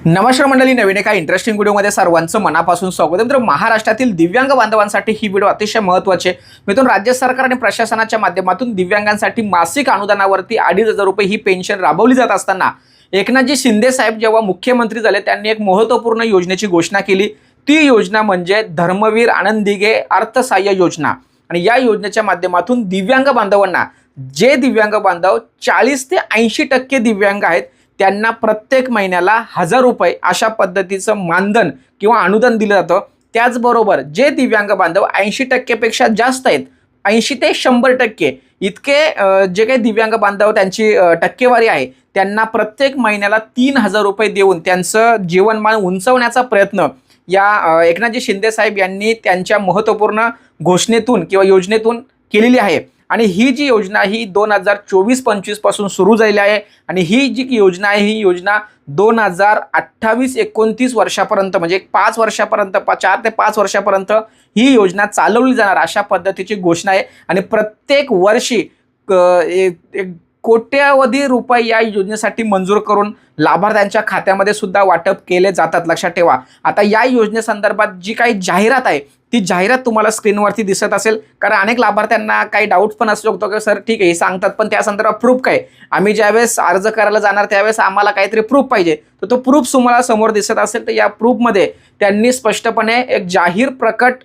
नमस्कार मंडळी, नवीन एका इंटरेस्टिंग व्हिडिओमध्ये सर्वांचं मनापासून स्वागत आहे। मित्र, महाराष्ट्रातील दिव्यांग बांधवांसाठी ही व्हिडिओ अतिशय महत्त्वाची आहे। मित्रांनो, राज्य सरकार आणि प्रशासनाच्या माध्यमातून दिव्यांगांसाठी मासिक अनुदानावरती 2,500 रुपये ही पेन्शन राबवली जात असताना एकनाथजी शिंदे साहेब जेव्हा मुख्यमंत्री झाले त्यांनी एक महत्त्वपूर्ण योजनेची घोषणा केली। ती योजना म्हणजे धर्मवीर आनंद दिघे अर्थसहाय्य योजना। आणि या योजनेच्या माध्यमातून दिव्यांग बांधवांना, जे दिव्यांग बांधव 40 ते 80% दिव्यांग आहेत, त्यांना प्रत्येक महिन्याला 1,000 रुपये अशा पद्धतीचं मानधन किंवा अनुदान दिलं जातं। त्याचबरोबर जे दिव्यांग बांधव 80% पेक्षा जास्त आहेत, 80 ते 100% इतके जे काही दिव्यांग बांधव त्यांची टक्केवारी आहे, त्यांना प्रत्येक महिन्याला 3,000 रुपये देऊन त्यांचं जीवनमान उंचावण्याचा प्रयत्न या एकनाथजी शिंदे साहेब यांनी त्यांच्या महत्त्वपूर्ण घोषणेतून किंवा योजनेतून केलेली आहे। आणि ही जी योजना ही 2024-25 पासून सुरू झालेली आहे। आणि ही जी योजना आहे, ही योजना 2028-29 वर्षापर्यंत म्हणजे 5 वर्षापर्यंत, 4 ते 5 वर्षापर्यंत ही योजना चालवली जाणार अशा पद्धतीची घोषणा आहे। आणि प्रत्येक वर्षी कोट्यावधी रुपये या योजनेसाठी मंजूर करून लाभार्थ्यांच्या खात्यामध्ये सुद्धा वाटप केले जातात। लक्षात ठेवा, आता या योजनेसंदर्भात जी काही जाहिरात आहे ती जाहिरात तुम्हाला स्क्रीनवरती दिसत असेल। कारण अनेक लाभार्थ्यांना काही डाऊट्स पण असू शकतो की सर ठीक आहे, हे सांगतात पण त्या संदर्भात प्रूफ काय, आम्ही ज्यावेळेस अर्ज करायला जाणार त्यावेळेस आम्हाला काहीतरी प्रूफ पाहिजे। तर तो प्रूफ तुम्हाला समोर दिसत असेल तर या प्रूफमध्ये त्यांनी स्पष्टपणे एक जाहीर प्रकट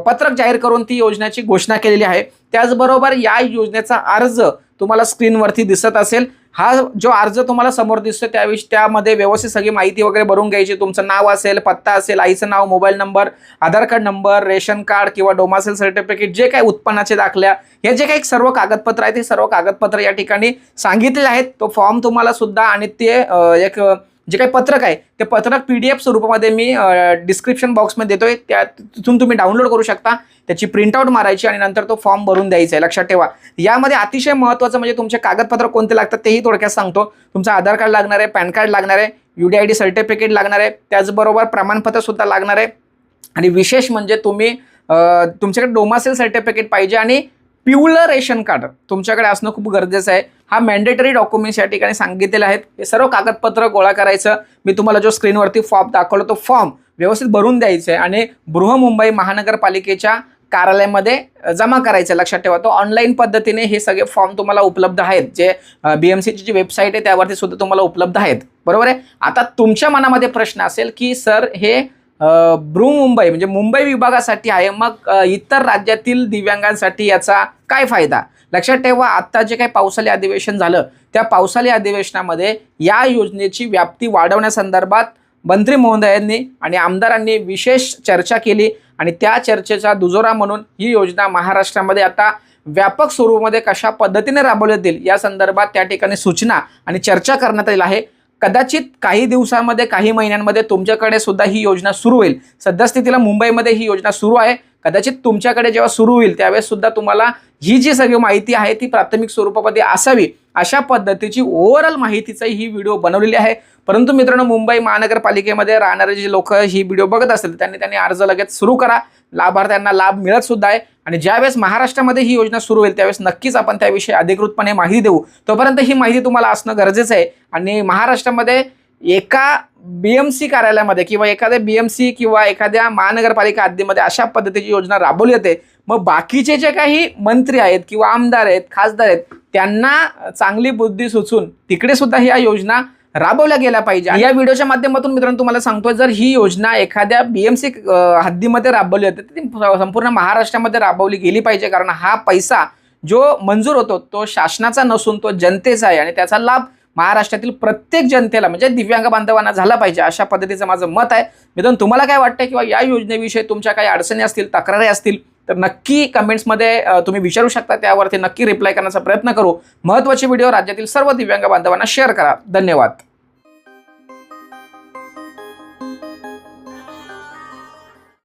पत्रक जाहीर करून ती योजनेची घोषणा केलेली आहे। त्याचबरोबर या योजनेचा अर्ज तुम्हाला स्क्रीनवरती दिसत असेल। हा जो अर्ज तुम्हाला समोर दिसतो त्यामध्ये व्यवस्थित सगळी माहिती वगैरे भरून घ्यायची। तुमचं नाव असेल, पत्ता असेल, आईचं नाव, मोबाईल नंबर, आधार कार्ड नंबर, रेशन कार्ड किंवा डोमासेल सर्टिफिकेट, जे काही उत्पन्नाचे दाखल्या, हे जे काही सर्व कागदपत्र आहेत ते सर्व कागदपत्र या ठिकाणी सांगितलेले आहेत। तो फॉर्म तुम्हाला सुद्धा आणि ते एक जे काही पत्रक आहे ते पत्रक PDF स्वरूपामध्ये मी डिस्क्रिप्शन बॉक्समध्ये देतोय, तिथून तुम्ही डाउनलोड करू शकता। त्याची प्रिंटआउट मारायची आणि नंतर तो फॉर्म भरून द्यायचा आहे। लक्षात ठेवा, यामध्ये अतिशय महत्त्वाचं म्हणजे तुमचे कागदपत्र कोणते लागतात तेही थोडक्यात सांगतो। तुमचं आधार कार्ड लागणार आहे, पॅन कार्ड लागणार आहे, UDID सर्टिफिकेट लागणार आहे, त्याचबरोबर प्रमाणपत्र सुद्धा लागणार आहे। आणि विशेष म्हणजे तुमच्याकडे डोमासेल सर्टिफिकेट पाहिजे आणि पिवळं रेशन कार्ड तुमच्याकडे असणं खूप गरजेचं आहे। हा मॅन्डेटरी डॉक्युमेंट्स या ठिकाणी सांगितलेले आहेत। हे सर्व कागदपत्र गोळा करायचं। मी तुम्हाला जो स्क्रीनवरती फॉर्म दाखवला तो फॉर्म व्यवस्थित भरून द्यायचा आहे आणि बृहमुंबई महानगरपालिकेच्या कार्यालयामध्ये जमा करायचं। लक्षात ठेवा, तो ऑनलाईन पद्धतीने हे सगळे फॉर्म तुम्हाला उपलब्ध आहेत, जे BMCची जी वेबसाईट आहे त्यावरती सुद्धा तुम्हाला उपलब्ध आहेत। बरोबर आहे। आता तुमच्या मनामध्ये प्रश्न असेल की सर हे बृहमुंबई म्हणजे मुंबई विभागासाठी आहे, मग इतर राज्यातील दिव्यांगांसाठी याचा काय फायदा? लक्षात ठेवा, आता जे काही पावसाळी अधिवेशन झालं त्या पावसाळी अधिवेशनामध्ये या योजनेची व्याप्ती वाढवण्यासंदर्भात मंत्री महोदयांनी आणि आमदारांनी विशेष चर्चा केली। आणि त्या चर्चेचा दुजोरा म्हणून ही योजना महाराष्ट्रामध्ये आता व्यापक स्वरूपामध्ये कशा पद्धतीने राबवली जाईल या संदर्भात त्या ठिकाणी सूचना आणि चर्चा करण्यात आली आहे। कदाचित काही दिवसांमध्ये, काही महिन्यांमध्ये तुमच्याकडे सुद्धा ही योजना सुरू होईल। सद्यस्थितीला मुंबईमध्ये ही योजना सुरू आहे। कदाचित तुमच्याकडे जेव्हा सुरू होईल त्यावेळेस सुद्धा तुम्हाला ही जी सगळी माहिती आहे ती प्राथमिक स्वरूपामध्ये असावी अशा पद्धतीची ओव्हरऑल माहितीचा ही व्हिडिओ बनवलेली आहे। परंतु मित्रांनो, मुंबई महानगरपालिकेमध्ये राहणारे जे लोक ही व्हिडिओ बघत असतील त्यांनी अर्ज लगेच सुरू करा। लाभार्थ्यांना लाभ मिळत सुद्धा आहे। आणि ज्यावेळेस महाराष्ट्रामध्ये ही योजना सुरू होईल त्यावेळेस नक्कीच आपण त्याविषयी अधिकृतपणे माहिती देऊ। तोपर्यंत ही माहिती तुम्हाला असणं गरजेचं आहे। आणि महाराष्ट्रामध्ये एका BMC कार्यालयामध्ये किंवा एखाद्या BMC किंवा एखाद्या महानगरपालिका हद्दीमध्ये अशा पद्धतीची योजना राबवली जाते, मग बाकीचे जे काही मंत्री आहेत किंवा आमदार आहेत, खासदार आहेत, त्यांना चांगली बुद्धी सुचून तिकडे सुद्धा ह्या योजना राबवल्या गेल्या पाहिजे। या व्हिडिओच्या माध्यमातून मित्रांनो तुम्हाला सांगतोय, जर ही योजना एखाद्या BMC हद्दीमध्ये राबवली जाते तर ती संपूर्ण महाराष्ट्रामध्ये राबवली गेली पाहिजे। कारण हा पैसा जो मंजूर होतो तो शासनाचा नसून तो जनतेचा आहे आणि त्याचा लाभ महाराष्ट्रातील प्रत्येक जनतेला म्हणजे दिव्यांग बांधवांना झाला पाहिजे अशा पद्धतीचं माझं मत आहे। मित्रांनो, तुम्हाला काय वाटतं किंवा या योजनेविषयी तुमच्या काही अडचणी असतील, तक्रारी असतील तर नक्की कमेंट्समध्ये तुम्ही विचारू शकता, त्यावरती नक्की रिप्लाय करण्याचा प्रयत्न करू। महत्त्वाचे व्हिडिओ राज्यातील सर्व दिव्यांग बांधवांना शेअर करा। धन्यवाद।